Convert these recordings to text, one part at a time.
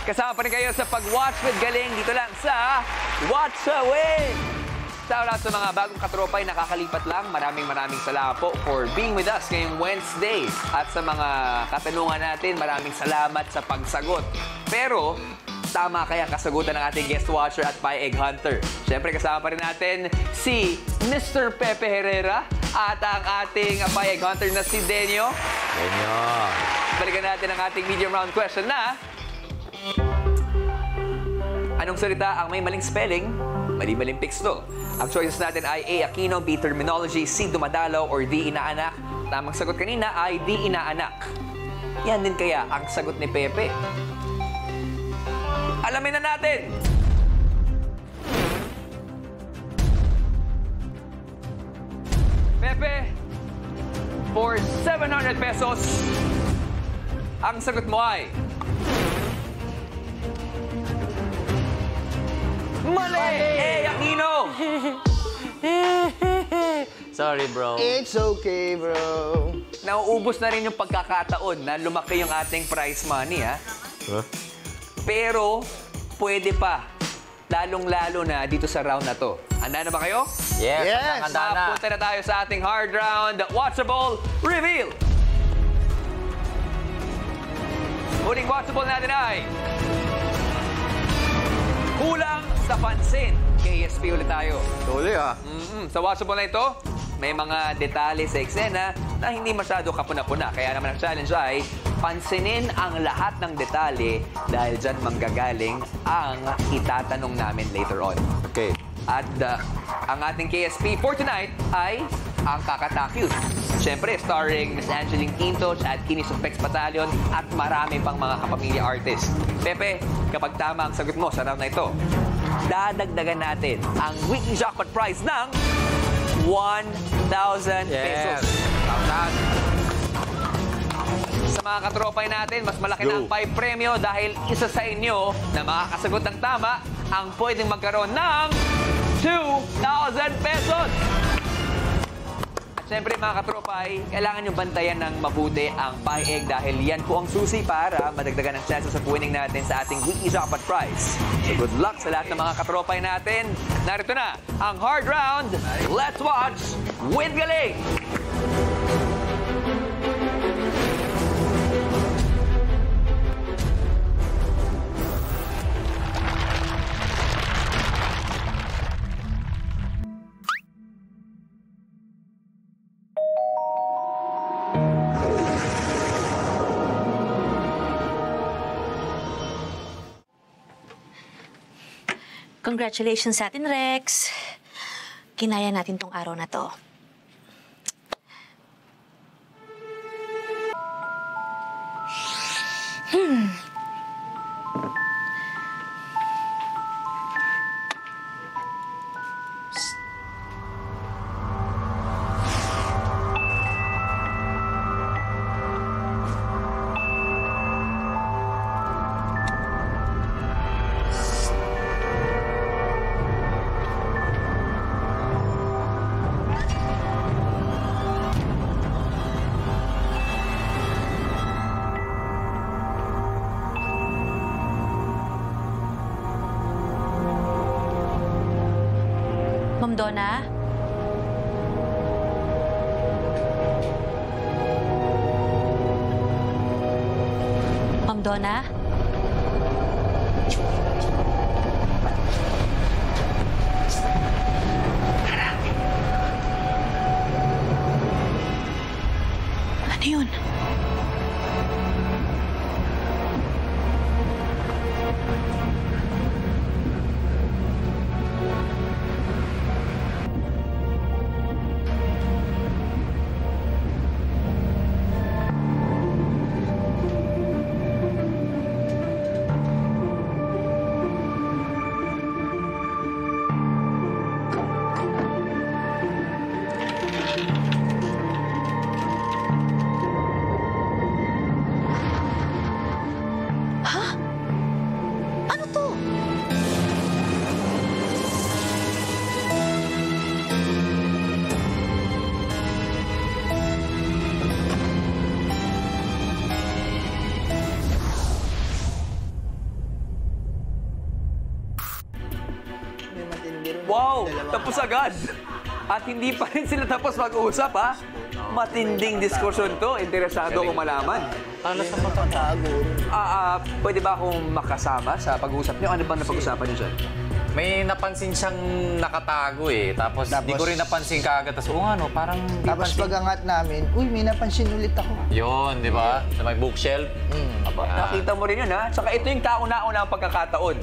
Kasama pa rin kayo sa pag-watch with Galing dito lang sa Watch Away! Shout out sa mga bagong katropay nakakalipat lang. Maraming salamat po for being with us ngayong Wednesday. At sa mga katanungan natin, maraming salamat sa pagsagot. Pero, tama kaya kasagutan ng ating guest watcher at Pie Egg Hunter? Siyempre, kasama pa rin natin si Mr. Pepe Herrera at ang ating Pie Egg Hunter na si Denyo. Denyo. Balikan natin ang ating medium round question na anong salita ang may maling spelling, mali-maling teksto? Ang choices natin ay A. Aquino, B. Terminology, C. Dumadalaw, or D. Inaanak. Tamang sagot kanina ay D. Inaanak. Yan din kaya ang sagot ni Pepe. Alamin na natin! Pepe, for 700 pesos, ang sagot mo ay mali! Eh, Aquino! Sorry, bro. It's okay, bro. Nauubos na rin yung pagkakataon na lumaki yung ating prize money, ha? Huh? Pero, pwede pa. Lalong-lalo na dito sa round na to. Handa na ba kayo? Yes, Yes. handa na. Punta na tayo sa ating hard round. Watchable Reveal! Huling watchable natin ay kulang sa pansin. KSP ulit tayo. Tuloy, ah. Sa watchable na ito, may mga detalye sa eksena na hindi masyado kapuna-puna. Kaya naman ang challenge ay pansinin ang lahat ng detalye dahil dyan manggagaling ang itatanong namin later on. Okay. At ang ating KSP for tonight ay ang Kakatakyut. Siyempre, starring Miss Angeline Quinto, Chad Kinis of Pex Battalion, at marami pang mga kapamilya artist. Pepe, kapag tama ang sagot mo sa round na ito, dadagdagan natin ang weekly jackpot prize ng 1,000 pesos. Tawag. Sa mga katropay natin, mas malaki na ang pie premyo dahil isa sa inyo na makakasagot ng tama ang pwedeng magkaroon ng 2,000 pesos. At syempre mga katropay, kailangan nyo bantayan ng mabuti ang pie egg dahil yan po ang susi para madagdagan ang chances of winning natin sa ating weekly jackpot prize. So good luck sa lahat ng mga katropay natin. Narito na ang hard round. Let's watch with Galing! Congratulations sa atin, Rex. Kinaya natin tong araw na to. Ma'am Donna? Ma'am Donna? Ano yun? Ano to? Wow, tapos agad. At hindi pa rin sila tapos mag-usap, ha? Matinding diskusyon to. Interesado akong malaman. Ano sa matatago? Pwede ba akong makasama sa pag-uusap niyo? Ano bang napag-usapan niyo dyan? May napansin siyang nakatago eh. Tapos di ko rin napansin kaagad. Tapos, ano, parang di Tapos pansin. pag-angat namin, uy, may napansin ulit ako. Yun, di ba? Sa may bookshelf. Nakita mo rin yun, ha? Tsaka ito yung kauna-una ang pagkakataon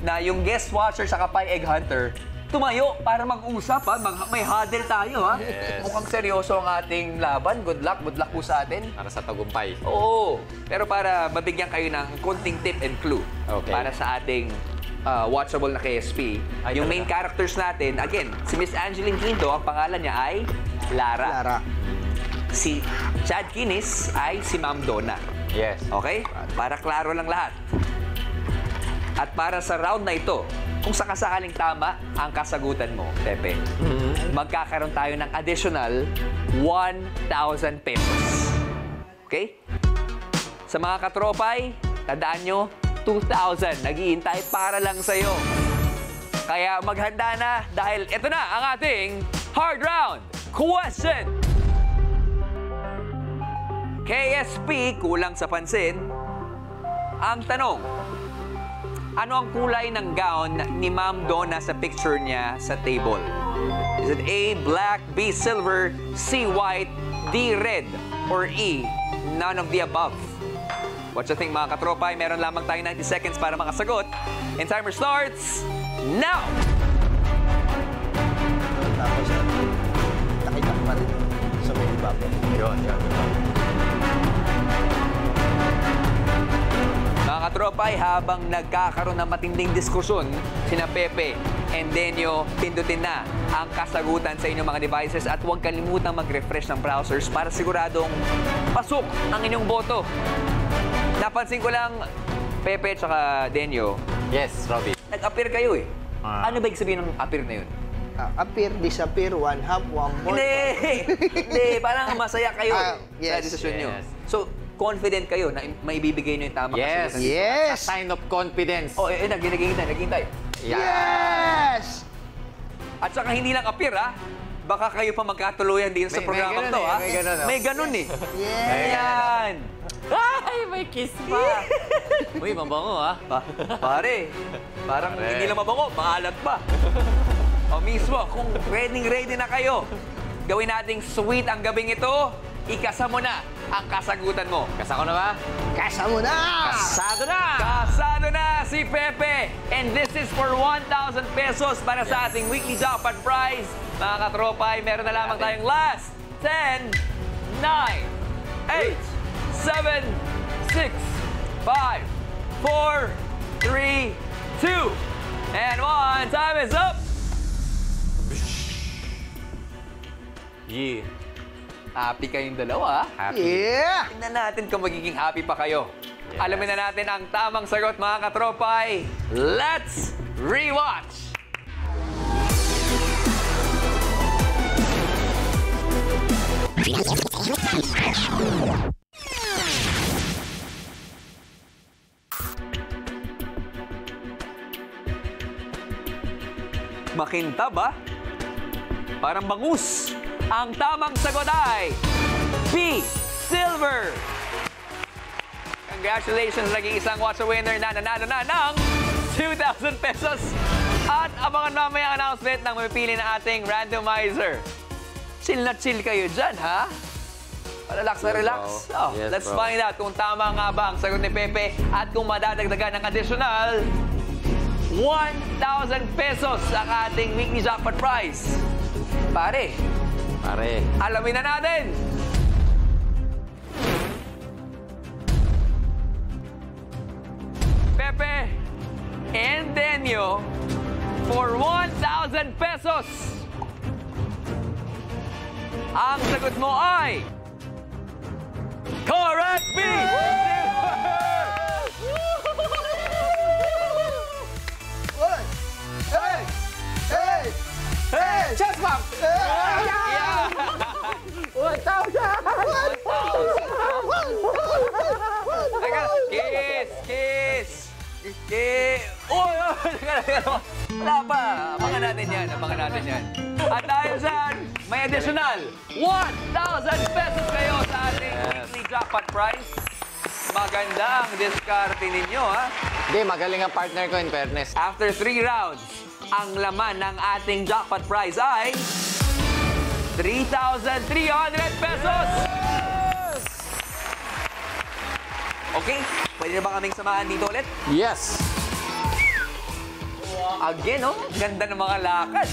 na yung guest watcher sa Kapay Egg Hunter tumayo para mag-usap, ha? May huddle tayo, ha? Yes. Mukhang seryoso ang ating laban. Good luck po sa atin. Para sa tagumpay. Oo, pero para mabigyan kayo ng konting tip and clue Okay. para sa ating watchable na KSP. Ay, Yung talaga? main characters natin, again, si Miss Angeline Quinto, ang pangalan niya ay Lara. Lara. Si Chad Kinis ay si Ma'am Donna. Yes. Okay? Para klaro lang lahat. At para sa round na ito, kung sakasakaling tama ang kasagutan mo, Pepe, magkakaroon tayo ng additional 1,000 pesos. Okay? Sa mga katropay, tandaan nyo, 2,000 naghihintay para lang sa'yo. Kaya maghanda na dahil ito na ang ating hard round question. KSP, kulang sa pansin. Ang tanong, ano ang kulay ng gown ni Ma'am Donna sa picture niya sa table? Is it A, black, B, silver, C, white, D, red, or E, none of the above? What you think, mga katropay? Meron lamang tayo 90 seconds para makasagot. And timer starts now! Tapos, nakita ko pa rin sa may babo. Yun. Mga katropay, habang nagkakaroon ng matinding diskusyon, sina Pepe and Denyo, pindutin na ang kasagutan sa inyong mga devices at huwag kalimutang mag-refresh ng browsers para siguradong pasok ang inyong boto. Napansin ko lang, Pepe at Denyo, Yes, Robby. nag-appear kayo eh. Ano ba ibig sabihin ng appear na yun? Appear, disappear, one half, one fourth. Hindi, parang masaya kayo sa yes, desisyon nyo. yes. So, confident kayo na maibibigay nyo yung tamang Yes. kasagutan. Yes! A sign of confidence. Oh, naghihintay. Yes! At saka hindi lang appear, ha? Baka kayo pa magkatuluyan din sa May programang ganun to, eh, ha? may ganun, oh. May ganun eh. Yes! Ayan. Ay, may kiss pa. Uy, mabango ah. Pare, parang Pare. hindi lang mabango, maalat pa. O mismo, kung ready na kayo, gawin nating sweet ang gabing ito, ikasa mo na ang kasagutan mo. Kasa ko na ba? Kasa mo na! Kasado na! Kasado na si Pepe. And this is for 1,000 pesos para sa ating weekly jackpot prize. Mga katropay, meron na lamang tayong last 10, 9, 8, 7, 6, 5, 4, 3, 2, and 1. Time is up! Yeah. Happy kayong dalawa, ha? Happy. Yeah! Tingnan natin kung magiging happy pa kayo. Yes. Alamin na natin ang tamang sagot, mga katropay. Let's rewatch! Makintab, ba? Parang bangus. Ang tamang sagot ay B, silver. Congratulations, naging isang watcher winner na nanalo na ng 2,000 pesos. At abangan mamaya ang announcement ng mamipili ng ating randomizer. Chill na chill kayo dyan, ha? Relax na relax. bro. Oh, Yes, let's bro. find out kung tama nga ba ang sagot ni Pepe at kung madadagdagan ng additional 1,000 pesos ang ating weekly jackpot prize. Pare, Pare. alamin na natin! Pepe and Denyo for 1,000 pesos. Ang sagot mo ay... Correct, B! Hey! Hey! Hey! Hey! Chest bump! Yeah! 1,000! Teka, kiss! Kiss! Kiss! Uy! Teka. Wala pa! Mga natin yan. Abangan natin yan. At dahil dyan, may additional 1,000 pesos kayo sa ating weekly jackpot prize. Maganda ang diskarte ninyo, ha? Hindi, magaling ang partner ko in fairness. After 3 rounds, ang laman ng ating jackpot prize ay 3,300 pesos! Okay, pwede na ba kaming samahan dito ulit? Yes! Again, oh, ganda ng mga lakad.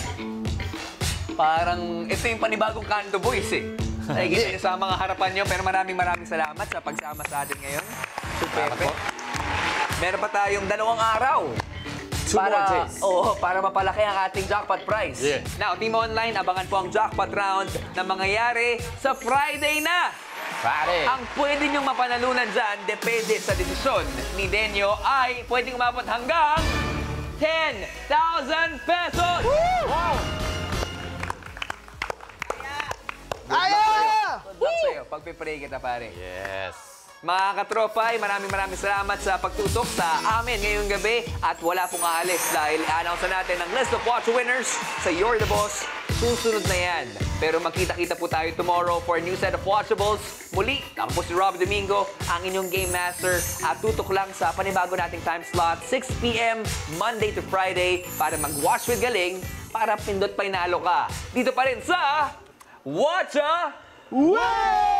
Parang ito yung panibagong Kando Boys, eh. Nakikita niyo sa mga harapan niyo, pero maraming salamat sa pagsama sa atin ngayon. Super. Meron pa tayong 2 araw. Para mapalaki ang ating jackpot prize. Yeah. Now, Team Online, abangan po ang jackpot round na mangyayari sa Friday na. Pare! Ang pwede niyong mapanalunan dyan, depende sa desisyon ni Denyo, ay pwedeng umabot hanggang 10,000 pesos! Wow! Good luck sa'yo. Pagpipray kita, pare. Yes! Mga katropay, maraming salamat sa pagtutok sa amin ngayong gabi at wala pong aalis dahil i-announce na natin ang list of watch winners sa You're the Boss. Susunod na yan. Pero magkita-kita po tayo tomorrow for a new set of watchables. Muli, ako po si Rob Domingo, ang inyong Game Master at tutok lang sa panibago nating time slot, 6 p.m. Monday to Friday para mag-watch with galing para pindot pa inalo ka. Dito pa rin sa Watcha! Wow!